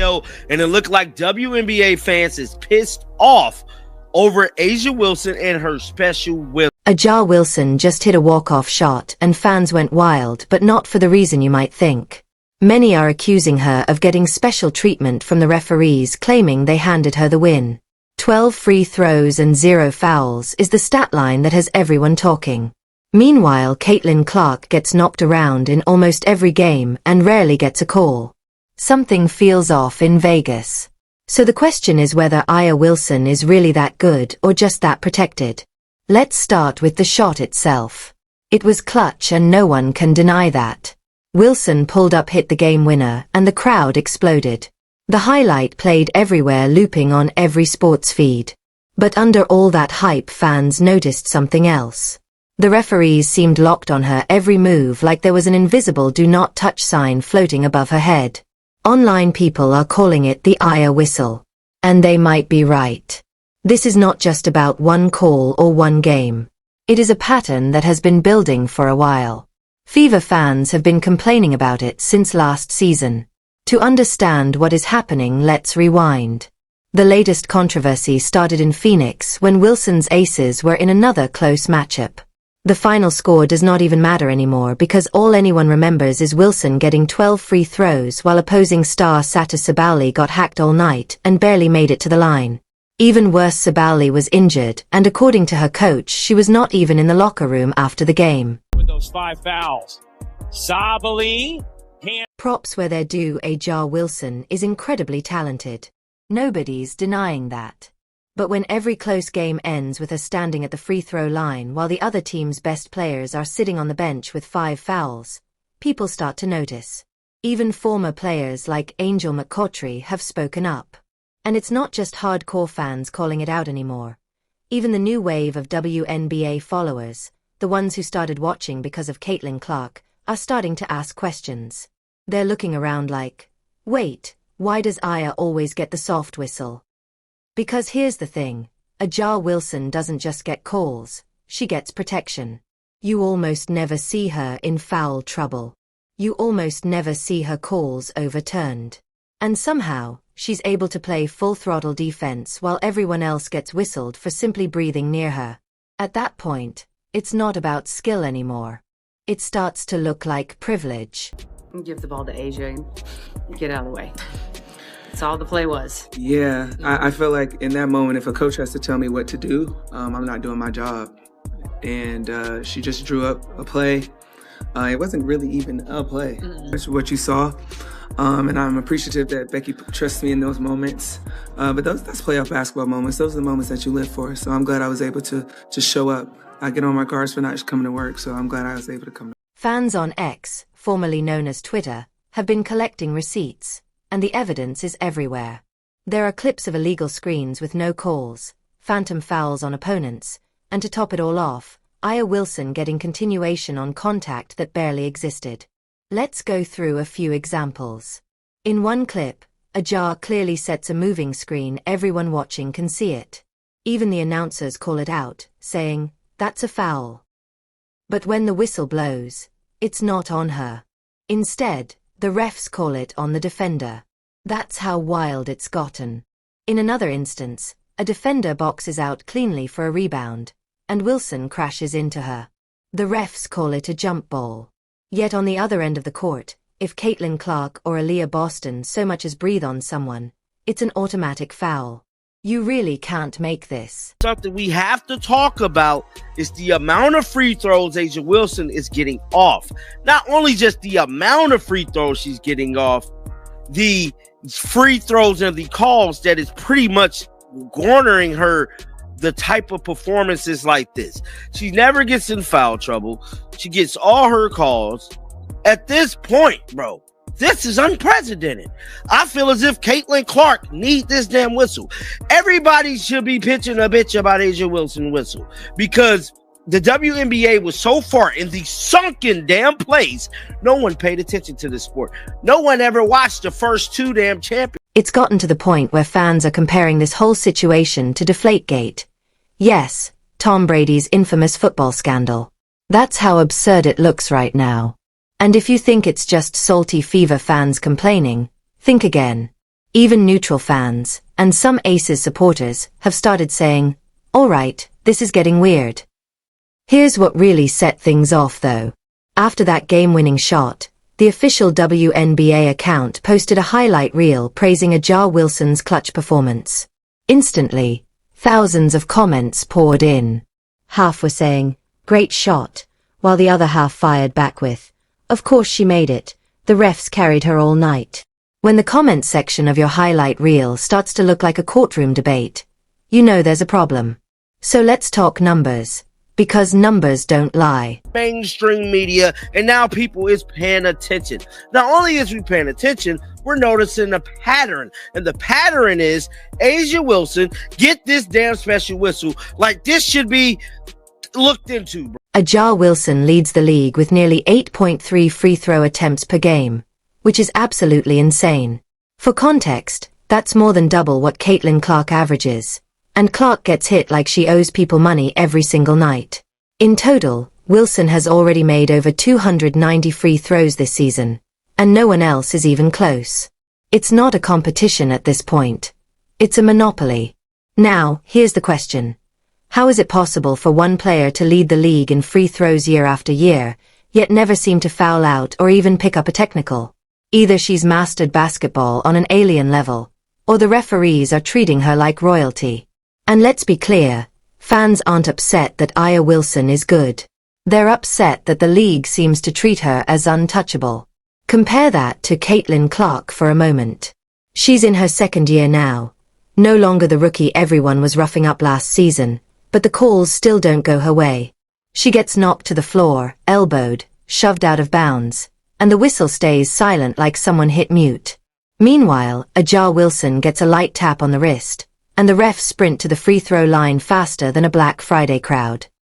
video, and it looked like WNBA fans is pissed off over A'ja Wilson and her special will. A'ja Wilson just hit a walk-off shot and fans went wild, but not for the reason you might think. Many are accusing her of getting special treatment from the referees, claiming they handed her the win. 12 free throws and 0 fouls is the stat line that has everyone talking. Meanwhile, Caitlin Clark gets knocked around in almost every game and rarely gets a call. Something feels off in Vegas. So the question is whether A'ja Wilson is really that good or just that protected. Let's start with the shot itself. It was clutch and no one can deny that. Wilson pulled up, hit the game winner, and the crowd exploded. The highlight played everywhere, looping on every sports feed. But under all that hype, fans noticed something else. The referees seemed locked on her every move, like there was an invisible do not touch sign floating above her head. Online people are calling it the A'ja whistle. And they might be right. This is not just about one call or one game. It is a pattern that has been building for a while. Fever fans have been complaining about it since last season. To understand what is happening, let's rewind. The latest controversy started in Phoenix when Wilson's Aces were in another close matchup. The final score does not even matter anymore because all anyone remembers is Wilson getting 12 free throws while opposing star Sata Sabali got hacked all night and barely made it to the line. Even worse, Sabali was injured, and according to her coach, she was not even in the locker room after the game. With those 5 fouls, Sabali. Props where they're due. A'ja Wilson is incredibly talented. Nobody's denying that. But when every close game ends with her standing at the free throw line while the other team's best players are sitting on the bench with 5 fouls, people start to notice. Even former players like Angel McCoughtry have spoken up. And it's not just hardcore fans calling it out anymore. Even the new wave of WNBA followers, the ones who started watching because of Caitlin Clark, are starting to ask questions. They're looking around like, wait, why does A'ja always get the soft whistle? Because here's the thing, A'ja Wilson doesn't just get calls, she gets protection. You almost never see her in foul trouble. You almost never see her calls overturned. And somehow, she's able to play full-throttle defense while everyone else gets whistled for simply breathing near her. At that point, it's not about skill anymore. It starts to look like privilege. Give the ball to A'ja and get out of the way. That's all the play was. Yeah, I feel like in that moment, if a coach has to tell me what to do, I'm not doing my job. And she just drew up a play. It wasn't really even a play. That's what you saw. And I'm appreciative that Becky trusts me in those moments. But that's playoff basketball moments. Those are the moments that you live for. So I'm glad I was able to show up. I get on my guards for not just coming to work, so I'm glad I was able to come. Fans on X, formerly known as Twitter, have been collecting receipts, and the evidence is everywhere. There are clips of illegal screens with no calls, phantom fouls on opponents, and to top it all off, A'ja Wilson getting continuation on contact that barely existed. Let's go through a few examples. In one clip, A'ja clearly sets a moving screen, everyone watching can see it. Even the announcers call it out, saying, "That's a foul." But when the whistle blows, it's not on her. Instead, the refs call it on the defender. That's how wild it's gotten. In another instance, a defender boxes out cleanly for a rebound, and Wilson crashes into her. The refs call it a jump ball. Yet on the other end of the court, if Caitlin Clark or Aaliyah Boston so much as breathe on someone, it's an automatic foul. You really can't make this. Something we have to talk about is the amount of free throws A'ja Wilson is getting off. Not only just the amount of free throws she's getting off, the free throws and the calls that is pretty much garnering her the type of performances like this. She never gets in foul trouble. She gets all her calls. At this point, bro, this is unprecedented. I feel as if Caitlin Clark need this damn whistle. Everybody should be pitching a bitch about A'ja Wilson whistle because the WNBA was so far in the sunken damn place, no one paid attention to the sport. No one ever watched the first 2 damn champions. It's gotten to the point where fans are comparing this whole situation to Deflategate. Yes, Tom Brady's infamous football scandal. That's how absurd it looks right now. And if you think it's just salty Fever fans complaining, think again. Even neutral fans, and some Aces supporters, have started saying, "Alright, this is getting weird." Here's what really set things off though. After that game-winning shot, the official WNBA account posted a highlight reel praising A'ja Wilson's clutch performance. Instantly, thousands of comments poured in. Half were saying, "Great shot," while the other half fired back with, "Of course she made it, the refs carried her all night." When the comment section of your highlight reel starts to look like a courtroom debate, you know there's a problem. So let's talk numbers, because numbers don't lie. Mainstream media, and now people is paying attention. Not only is we paying attention, we're noticing a pattern, and the pattern is A'ja Wilson get this damn special whistle. Like, this should be looked into, bro. A'ja Wilson leads the league with nearly 8.3 free throw attempts per game, which is absolutely insane. For context, that's more than double what Caitlin Clark averages, and Clark gets hit like she owes people money every single night. In total, Wilson has already made over 290 free throws this season, and no one else is even close. It's not a competition at this point. It's a monopoly. Now, here's the question. How is it possible for one player to lead the league in free throws year after year, yet never seem to foul out or even pick up a technical? Either she's mastered basketball on an alien level, or the referees are treating her like royalty. And let's be clear, fans aren't upset that A'ja Wilson is good. They're upset that the league seems to treat her as untouchable. Compare that to Caitlin Clark for a moment. She's in her second year now, no longer the rookie everyone was roughing up last season, but the calls still don't go her way. She gets knocked to the floor, elbowed, shoved out of bounds, and the whistle stays silent like someone hit mute. Meanwhile, A'ja Wilson gets a light tap on the wrist, and the refs sprint to the free throw line faster than a Black Friday crowd.